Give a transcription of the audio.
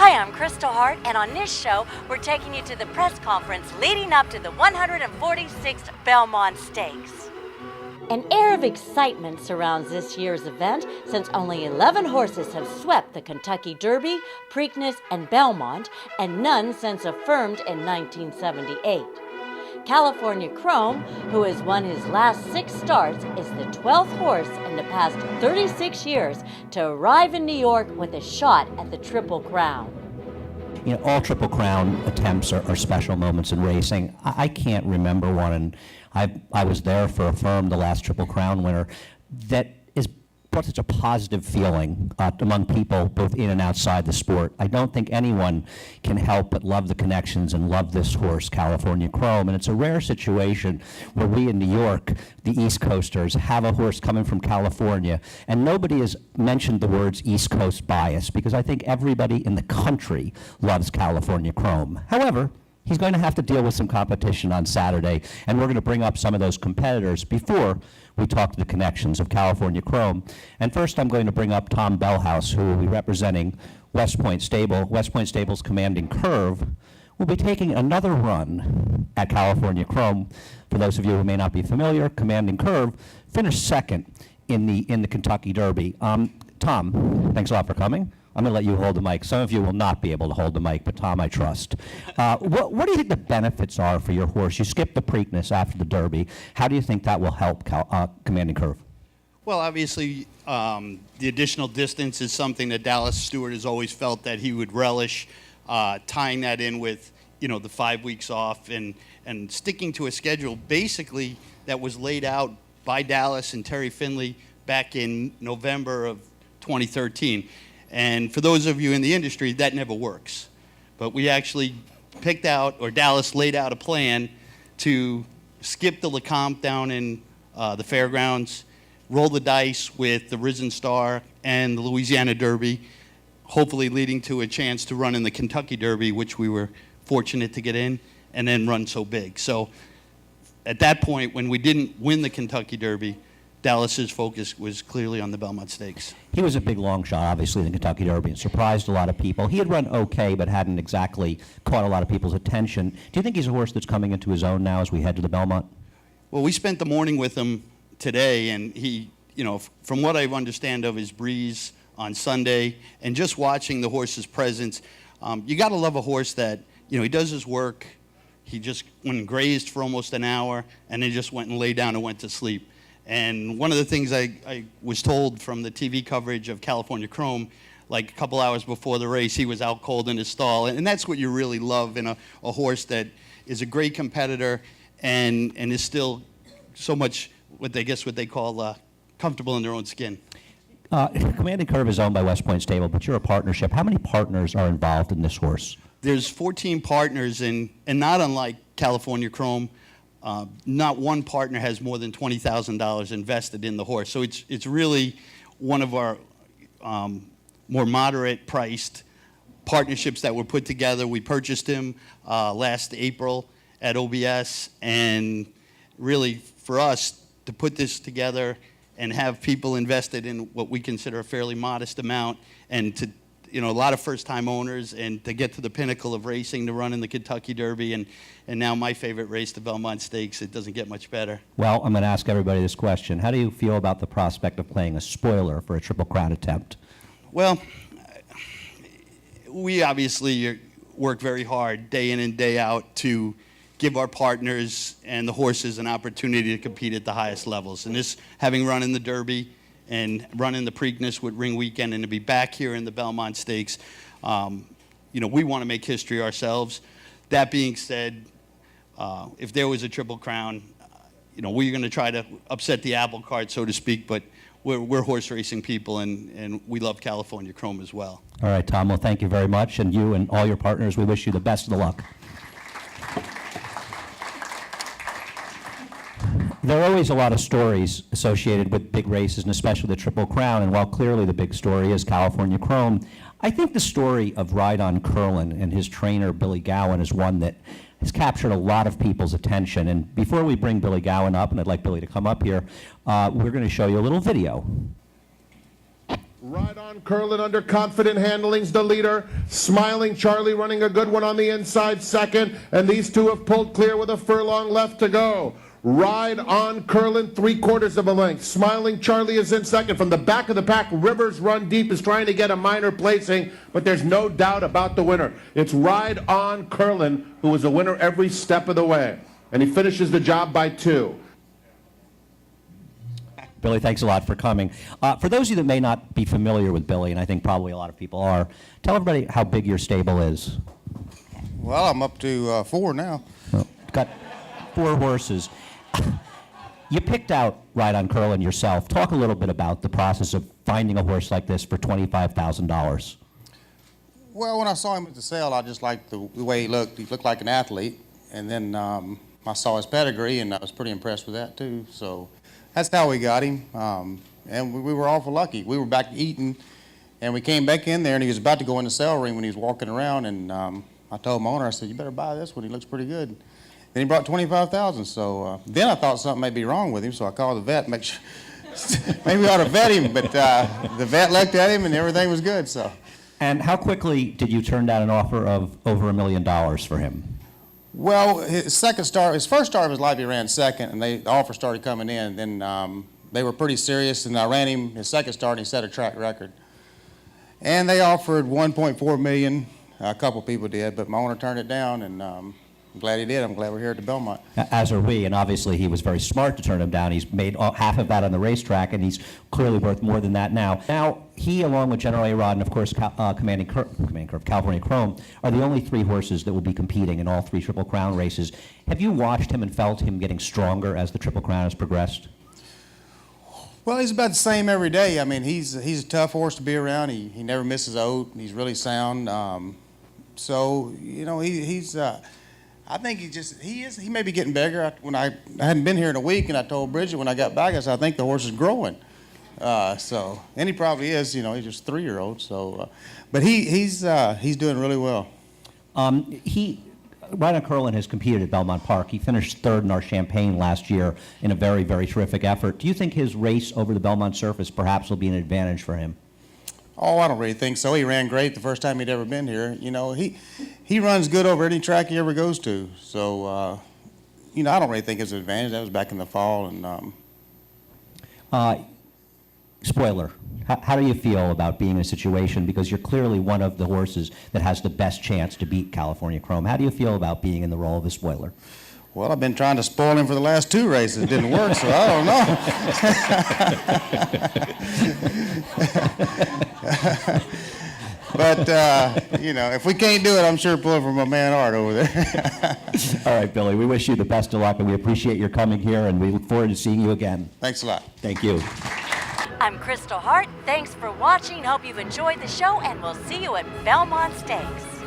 Hi, I'm Kristal Hart, and on this show, we're taking you to the press conference leading up to the 146th Belmont Stakes. An air of excitement surrounds this year's event since only 11 horses have swept the Kentucky Derby, Preakness, and Belmont, and none since affirmed in 1978. California Chrome, who has won his last 6 starts, is the 12th horse in the past 36 years to arrive in New York with a shot at the Triple Crown. You know, all Triple Crown attempts are special moments in racing. I can't remember one, and I was there for Affirm, the last Triple Crown winner, that is brought such a positive feeling among people both in and outside the sport. I don't think anyone can help but love the connections and love this horse, California Chrome. And it's a rare situation where we in New York, the East Coasters, have a horse coming from California, and nobody has mentioned the words East Coast bias, because I think everybody in the country loves California Chrome. However, he's going to have to deal with some competition on Saturday, and we're going to bring up some of those competitors before we talk to the connections of California Chrome. And first I'm going to bring up Tom Belhouse, who will be representing West Point Stable. West Point Stable's Commanding Curve will be taking another run at California Chrome. For those of you who may not be familiar, Commanding Curve finished second in the Kentucky Derby. Tom, thanks a lot for coming. I'm going to let you hold the mic. Some of you will not be able to hold the mic, but Tom, I trust. What do you think the benefits are for your horse? You skipped the Preakness after the Derby. How do you think that will help Commanding Curve? Well, obviously, the additional distance is something that Dallas Stewart has always felt that he would relish, tying that in with, the 5 weeks off and sticking to a schedule basically that was laid out by Dallas and Terry Finley back in November of 2013. And for those of you in the industry, that never works. But we actually picked out, or Dallas laid out a plan to skip the Lecomte down in the fairgrounds, roll the dice with the Risen Star and the Louisiana Derby, hopefully leading to a chance to run in the Kentucky Derby, which we were fortunate to get in, and then run so big. So at that point, when we didn't win the Kentucky Derby, Dallas's focus was clearly on the Belmont Stakes. He was a big long shot, obviously, in the Kentucky Derby, and surprised a lot of people. He had run okay, but hadn't exactly caught a lot of people's attention. Do you think he's a horse that's coming into his own now as we head to the Belmont? Well, we spent the morning with him today, and he, from what I understand of his breeze on Sunday, and just watching the horse's presence, you got to love a horse that, he does his work. He just went and grazed for almost an hour, and then just went and lay down and went to sleep. And one of the things I was told from the TV coverage of California Chrome, like a couple hours before the race, he was out cold in his stall. And that's what you really love in a horse that is a great competitor and is still so much what they call comfortable in their own skin. Commanding Curve is owned by West Point Stable, but you're a partnership. How many partners are involved in this horse? There's 14 partners, and not unlike California Chrome, not one partner has more than $20,000 invested in the horse. So it's really one of our more moderate priced partnerships that were put together. We purchased him last April at OBS, and really for us to put this together and have people invested in what we consider a fairly modest amount, and to a lot of first-time owners, and to get to the pinnacle of racing, to run in the Kentucky Derby, and now my favorite race, the Belmont Stakes. It doesn't get much better. Well, I'm going to ask everybody this question. How do you feel about the prospect of playing a spoiler for a Triple Crown attempt? Well, we obviously work very hard day in and day out to give our partners and the horses an opportunity to compete at the highest levels. And this, having run in the Derby and run in the Preakness with Ring Weekend, and to be back here in the Belmont Stakes, we want to make history ourselves. That being said, if there was a Triple Crown, we're going to try to upset the apple cart, so to speak, but we're horse racing people, and we love California Chrome as well. All right, Tom, well, thank you very much, and you and all your partners, we wish you the best of the luck. There are always a lot of stories associated with big races, and especially the Triple Crown, and while clearly the big story is California Chrome, I think the story of Ride On Curlin and his trainer, Billy Gowan, is one that has captured a lot of people's attention. And before we bring Billy Gowan up, and I'd like Billy to come up here, we're going to show you a little video. Ride On Curlin under confident handling's the leader. Smiling Charlie running a good one on the inside second. And these two have pulled clear with a furlong left to go. Ride On Curlin, 3/4 of a length. Smiling Charlie is in second. From the back of the pack, Rivers Run Deep is trying to get a minor placing, but there's no doubt about the winner. It's Ride On Curlin, who is a winner every step of the way. And he finishes the job by 2. Billy, thanks a lot for coming. For those of you that may not be familiar with Billy, and I think probably a lot of people are, tell everybody how big your stable is. Well, I'm up to 4 now. Well, got 4 horses. You picked out Ride On Curlin yourself. Talk a little bit about the process of finding a horse like this for $25,000. Well, when I saw him at the sale, I just liked the way he looked. He looked like an athlete. And then I saw his pedigree, and I was pretty impressed with that, too. So that's how we got him. And we were awful lucky. We were back eating, and we came back in there, and he was about to go in the sale ring when he was walking around. And I told my owner, I said, you better buy this one. He looks pretty good. Then he brought $25,000. So then I thought something may be wrong with him, so I called the vet, make sure maybe we ought to vet him. But the vet looked at him, and everything was good. So. And how quickly did you turn down an offer of over $1 million for him? Well, his first start of his life, he ran second, and the offer started coming in. Then they were pretty serious, and I ran him his second start, and he set a track record. And they offered $1.4 million. A couple people did, but my owner turned it down, and I'm glad he did. I'm glad we're here at the Belmont. As are we, and obviously he was very smart to turn him down. He's made half of that on the racetrack, and he's clearly worth more than that now. Now, he, along with General A-Rod and, of course, Commanding Curve, California Chrome, are the only 3 horses that will be competing in all 3 Triple Crown races. Have you watched him and felt him getting stronger as the Triple Crown has progressed? Well, he's about the same every day. I mean, he's a tough horse to be around. He never misses a oat. He's really sound. So, you know, I think he may be getting bigger. When I hadn't been here in a week, and I told Bridget when I got back, I said, I think the horse is growing. And he probably is, you know, he's just a 3-year-old. So, but he's doing really well. Ride On Curlin has competed at Belmont Park. He finished 3rd in our Champagne last year in a very, very terrific effort. Do you think his race over the Belmont surface perhaps will be an advantage for him? Oh, I don't really think so. He ran great the first time he'd ever been here. You know, he runs good over any track he ever goes to. So, you know, I don't really think it's an advantage. That was back in the fall. And spoiler, how do you feel about being in a situation, because you're clearly one of the horses that has the best chance to beat California Chrome. How do you feel about being in the role of a spoiler? Well, I've been trying to spoil him for the last 2 races. It didn't work, so I don't know. But, you know, if we can't do it, I'm sure pulling for my man Hart over there. All right, Billy, we wish you the best of luck, and we appreciate your coming here, and we look forward to seeing you again. Thanks a lot. Thank you. I'm Kristal Hart. Thanks for watching. Hope you've enjoyed the show, and we'll see you at Belmont Stakes.